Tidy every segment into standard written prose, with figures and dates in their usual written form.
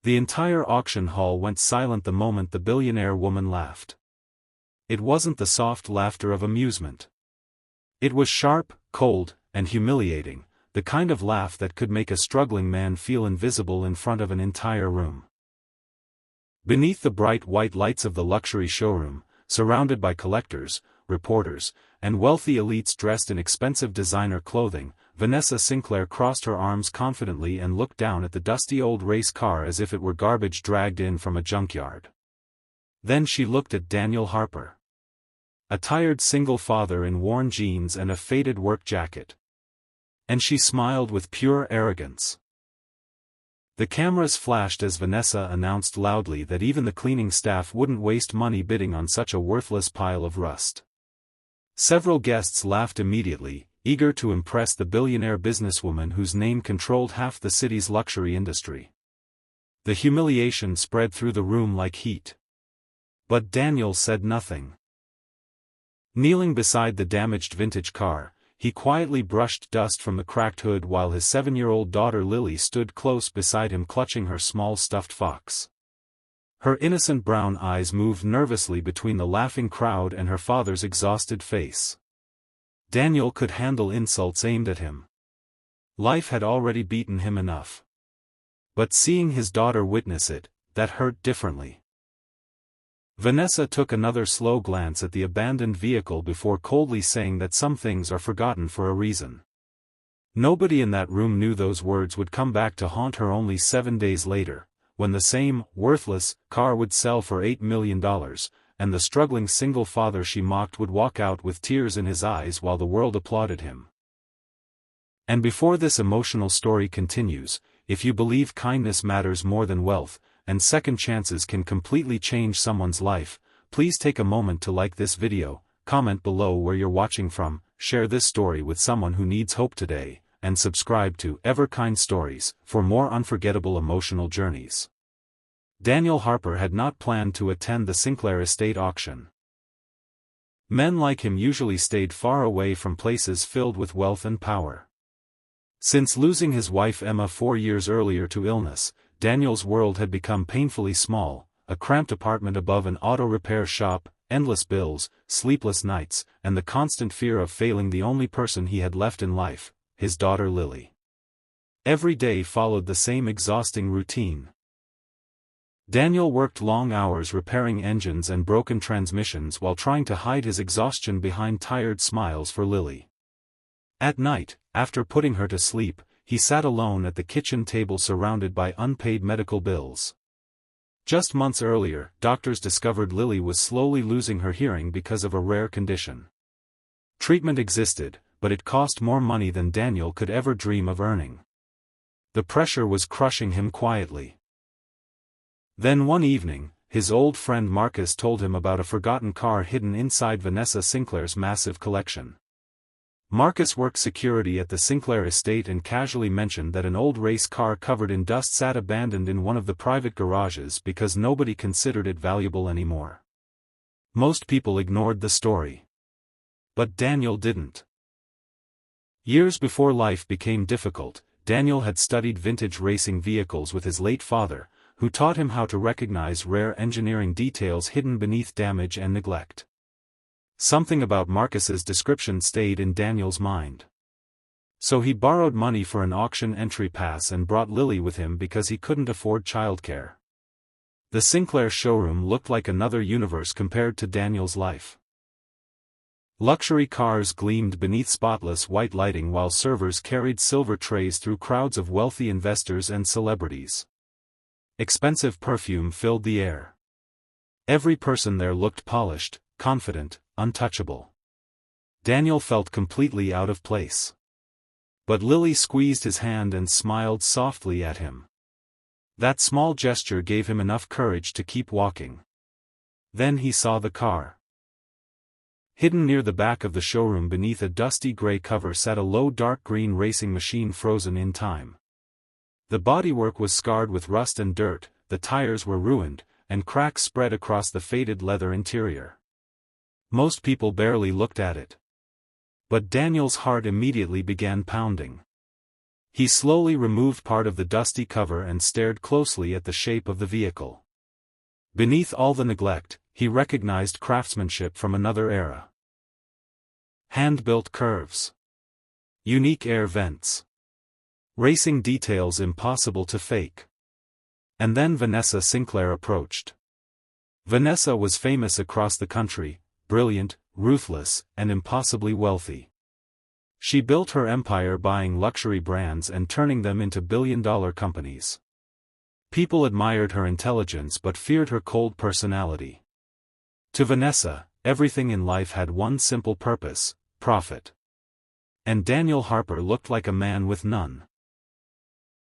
The entire auction hall went silent the moment the billionaire woman laughed. It wasn't the soft laughter of amusement. It was sharp, cold, and humiliating, the kind of laugh that could make a struggling man feel invisible in front of an entire room. Beneath the bright white lights of the luxury showroom, surrounded by collectors, reporters, and wealthy elites dressed in expensive designer clothing, Vanessa Sinclair crossed her arms confidently and looked down at the dusty old race car as if it were garbage dragged in from a junkyard. Then she looked at Daniel Harper. A tired single father in worn jeans and a faded work jacket. And she smiled with pure arrogance. The cameras flashed as Vanessa announced loudly that even the cleaning staff wouldn't waste money bidding on such a worthless pile of rust. Several guests laughed immediately, eager to impress the billionaire businesswoman whose name controlled half the city's luxury industry. The humiliation spread through the room like heat. But Daniel said nothing. Kneeling beside the damaged vintage car, he quietly brushed dust from the cracked hood while his 7-year-old daughter Lily stood close beside him clutching her small stuffed fox. Her innocent brown eyes moved nervously between the laughing crowd and her father's exhausted face. Daniel could handle insults aimed at him. Life had already beaten him enough. But seeing his daughter witness it, that hurt differently. Vanessa took another slow glance at the abandoned vehicle before coldly saying that some things are forgotten for a reason. Nobody in that room knew those words would come back to haunt her only 7 days later, when the same, worthless, car would sell for $8 million, and the struggling single father she mocked would walk out with tears in his eyes while the world applauded him. And before this emotional story continues, if you believe kindness matters more than wealth, and second chances can completely change someone's life, please take a moment to like this video, comment below where you're watching from, share this story with someone who needs hope today, and subscribe to Ever Kind Stories for more unforgettable emotional journeys. Daniel Harper had not planned to attend the Sinclair estate auction. Men like him usually stayed far away from places filled with wealth and power. Since losing his wife Emma 4 years earlier to illness, Daniel's world had become painfully small, a cramped apartment above an auto repair shop, endless bills, sleepless nights, and the constant fear of failing the only person he had left in life, his daughter Lily. Every day followed the same exhausting routine. Daniel worked long hours repairing engines and broken transmissions while trying to hide his exhaustion behind tired smiles for Lily. At night, after putting her to sleep, he sat alone at the kitchen table surrounded by unpaid medical bills. Just months earlier, doctors discovered Lily was slowly losing her hearing because of a rare condition. Treatment existed, but it cost more money than Daniel could ever dream of earning. The pressure was crushing him quietly. Then one evening, his old friend Marcus told him about a forgotten car hidden inside Vanessa Sinclair's massive collection. Marcus worked security at the Sinclair estate and casually mentioned that an old race car covered in dust sat abandoned in one of the private garages because nobody considered it valuable anymore. Most people ignored the story. But Daniel didn't. Years before life became difficult, Daniel had studied vintage racing vehicles with his late father, who taught him how to recognize rare engineering details hidden beneath damage and neglect. Something about Marcus's description stayed in Daniel's mind. So he borrowed money for an auction entry pass and brought Lily with him because he couldn't afford childcare. The Sinclair showroom looked like another universe compared to Daniel's life. Luxury cars gleamed beneath spotless white lighting while servers carried silver trays through crowds of wealthy investors and celebrities. Expensive perfume filled the air. Every person there looked polished, confident, untouchable. Daniel felt completely out of place. But Lily squeezed his hand and smiled softly at him. That small gesture gave him enough courage to keep walking. Then he saw the car. Hidden near the back of the showroom beneath a dusty gray cover sat a low dark green racing machine frozen in time. The bodywork was scarred with rust and dirt, the tires were ruined, and cracks spread across the faded leather interior. Most people barely looked at it. But Daniel's heart immediately began pounding. He slowly removed part of the dusty cover and stared closely at the shape of the vehicle. Beneath all the neglect, he recognized craftsmanship from another era. Hand-built curves. Unique air vents. Racing details impossible to fake. And then Vanessa Sinclair approached. Vanessa was famous across the country, brilliant, ruthless, and impossibly wealthy. She built her empire buying luxury brands and turning them into billion-dollar companies. People admired her intelligence but feared her cold personality. To Vanessa, everything in life had one simple purpose: profit. And Daniel Harper looked like a man with none.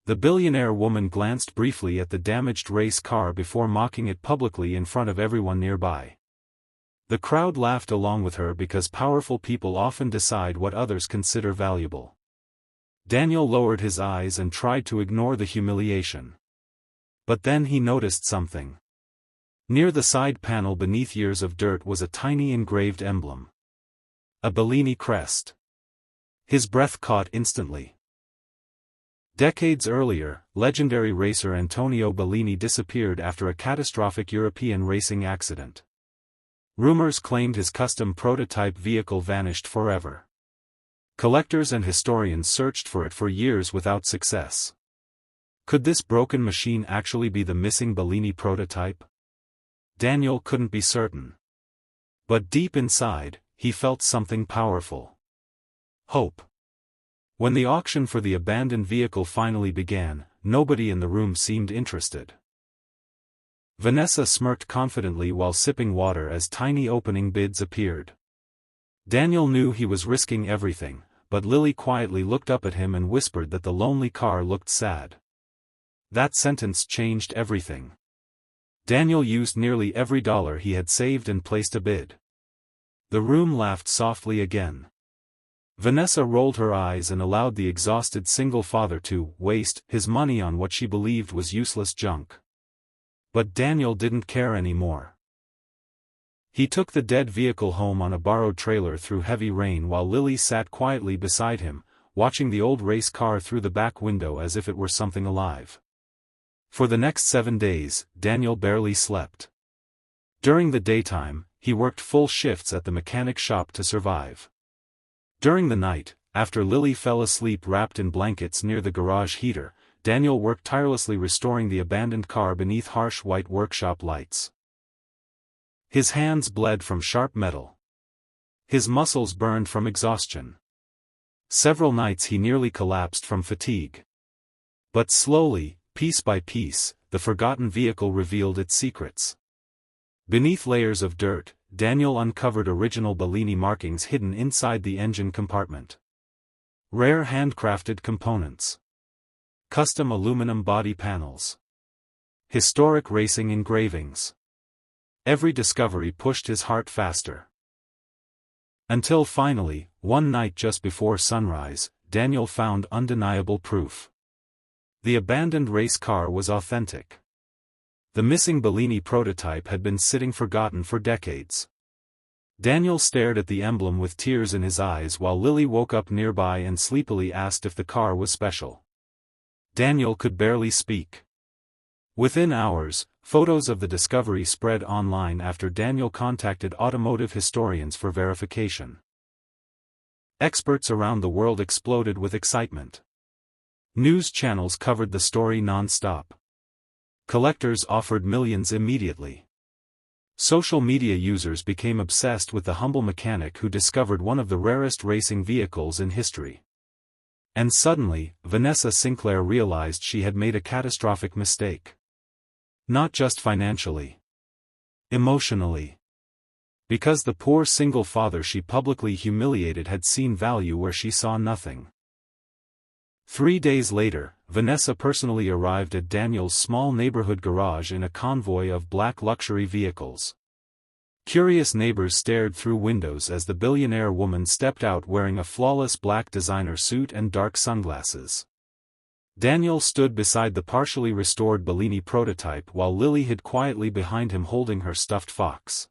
The billionaire woman glanced briefly at the damaged race car before mocking it publicly in front of everyone nearby. The crowd laughed along with her because powerful people often decide what others consider valuable. Daniel lowered his eyes and tried to ignore the humiliation. But then he noticed something. Near the side panel beneath years of dirt was a tiny engraved emblem. A Bellini crest. His breath caught instantly. Decades earlier, legendary racer Antonio Bellini disappeared after a catastrophic European racing accident. Rumors claimed his custom prototype vehicle vanished forever. Collectors and historians searched for it for years without success. Could this broken machine actually be the missing Bellini prototype? Daniel couldn't be certain. But deep inside, he felt something powerful. Hope. When the auction for the abandoned vehicle finally began, nobody in the room seemed interested. Vanessa smirked confidently while sipping water as tiny opening bids appeared. Daniel knew he was risking everything, but Lily quietly looked up at him and whispered that the lonely car looked sad. That sentence changed everything. Daniel used nearly every dollar he had saved and placed a bid. The room laughed softly again. Vanessa rolled her eyes and allowed the exhausted single father to waste his money on what she believed was useless junk. But Daniel didn't care anymore. He took the dead vehicle home on a borrowed trailer through heavy rain while Lily sat quietly beside him, watching the old race car through the back window as if it were something alive. For the next 7 days, Daniel barely slept. During the daytime, he worked full shifts at the mechanic shop to survive. During the night, after Lily fell asleep wrapped in blankets near the garage heater, Daniel worked tirelessly restoring the abandoned car beneath harsh white workshop lights. His hands bled from sharp metal. His muscles burned from exhaustion. Several nights he nearly collapsed from fatigue. But slowly, piece by piece, the forgotten vehicle revealed its secrets. Beneath layers of dirt, Daniel uncovered original Bellini markings hidden inside the engine compartment. Rare handcrafted components. Custom aluminum body panels. Historic racing engravings. Every discovery pushed his heart faster. Until finally, one night just before sunrise, Daniel found undeniable proof. The abandoned race car was authentic. The missing Bellini prototype had been sitting forgotten for decades. Daniel stared at the emblem with tears in his eyes while Lily woke up nearby and sleepily asked if the car was special. Daniel could barely speak. Within hours, photos of the discovery spread online after Daniel contacted automotive historians for verification. Experts around the world exploded with excitement. News channels covered the story non-stop. Collectors offered millions immediately. Social media users became obsessed with the humble mechanic who discovered one of the rarest racing vehicles in history. And suddenly, Vanessa Sinclair realized she had made a catastrophic mistake. Not just financially. Emotionally. Because the poor single father she publicly humiliated had seen value where she saw nothing. 3 days later, Vanessa personally arrived at Daniel's small neighborhood garage in a convoy of black luxury vehicles. Curious neighbors stared through windows as the billionaire woman stepped out wearing a flawless black designer suit and dark sunglasses. Daniel stood beside the partially restored Bellini prototype while Lily hid quietly behind him holding her stuffed fox.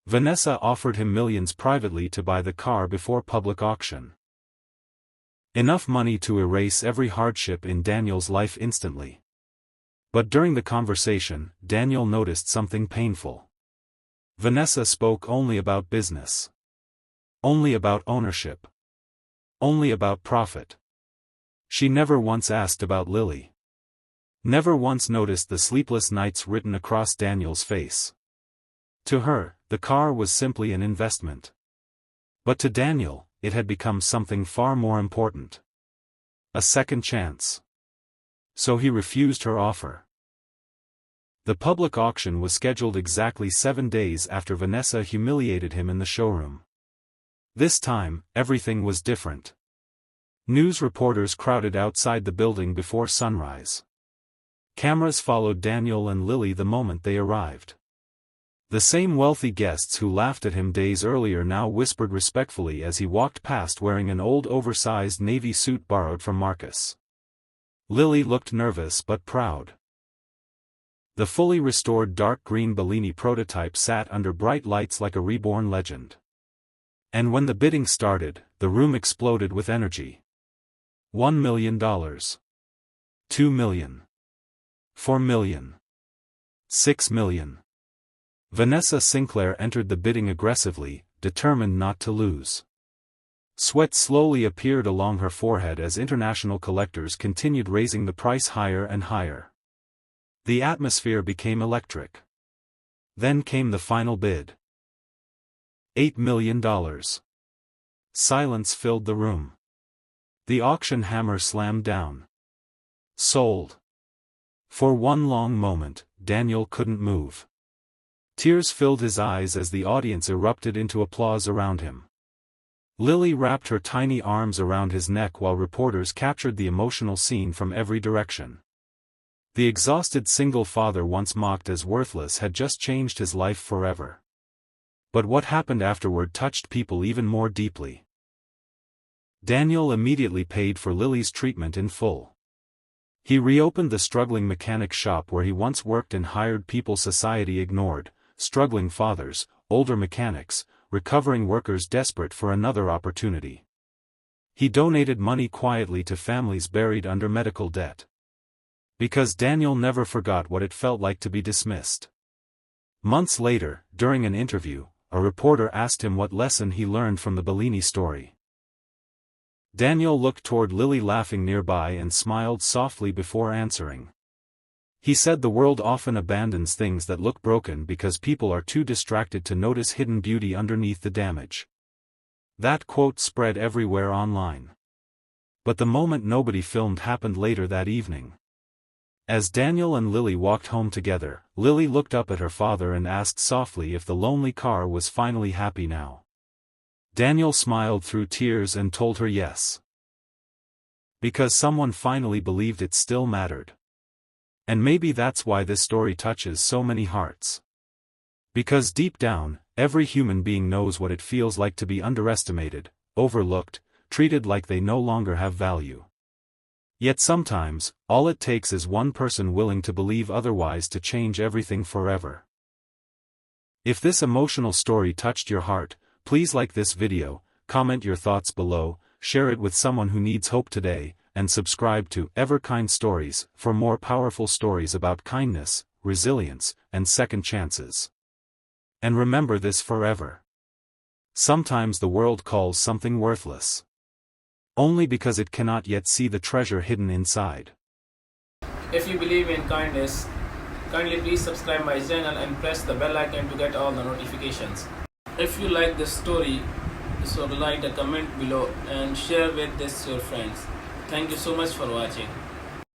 Vanessa offered him millions privately to buy the car before public auction. Enough money to erase every hardship in Daniel's life instantly. But during the conversation, Daniel noticed something painful. Vanessa spoke only about business. Only about ownership. Only about profit. She never once asked about Lily. Never once noticed the sleepless nights written across Daniel's face. To her, the car was simply an investment. But to Daniel, it had become something far more important. A second chance. So he refused her offer. The public auction was scheduled exactly 7 days after Vanessa humiliated him in the showroom. This time, everything was different. News reporters crowded outside the building before sunrise. Cameras followed Daniel and Lily the moment they arrived. The same wealthy guests who laughed at him days earlier now whispered respectfully as he walked past wearing an old oversized navy suit borrowed from Marcus. Lily looked nervous but proud. The fully restored dark green Bellini prototype sat under bright lights like a reborn legend. And when the bidding started, the room exploded with energy. $1 million. $2 million. $4 million. $6 million. Vanessa Sinclair entered the bidding aggressively, determined not to lose. Sweat slowly appeared along her forehead as international collectors continued raising the price higher and higher. The atmosphere became electric. Then came the final bid. $8 million. Silence filled the room. The auction hammer slammed down. Sold. For one long moment, Daniel couldn't move. Tears filled his eyes as the audience erupted into applause around him. Lily wrapped her tiny arms around his neck while reporters captured the emotional scene from every direction. The exhausted single father once mocked as worthless had just changed his life forever. But what happened afterward touched people even more deeply. Daniel immediately paid for Lily's treatment in full. He reopened the struggling mechanic shop where he once worked and hired people society ignored, struggling fathers, older mechanics, recovering workers desperate for another opportunity. He donated money quietly to families buried under medical debt. Because Daniel never forgot what it felt like to be dismissed. Months later, during an interview, a reporter asked him what lesson he learned from the Bellini story. Daniel looked toward Lily laughing nearby and smiled softly before answering. He said the world often abandons things that look broken because people are too distracted to notice hidden beauty underneath the damage. That quote spread everywhere online. But the moment nobody filmed happened later that evening. As Daniel and Lily walked home together, Lily looked up at her father and asked softly if the lonely car was finally happy now. Daniel smiled through tears and told her yes. Because someone finally believed it still mattered. And maybe that's why this story touches so many hearts. Because deep down, every human being knows what it feels like to be underestimated, overlooked, treated like they no longer have value. Yet sometimes, all it takes is one person willing to believe otherwise to change everything forever. If this emotional story touched your heart, please like this video, comment your thoughts below, share it with someone who needs hope today, and subscribe to Everkind Stories for more powerful stories about kindness, resilience, and second chances. And remember this forever. Sometimes the world calls something worthless only because it cannot yet see the treasure hidden inside. If you believe in kindness, kindly please subscribe my channel and press the bell icon to get all the notifications. If you like this story, so write a comment below and share with this your friends. Thank you so much for watching.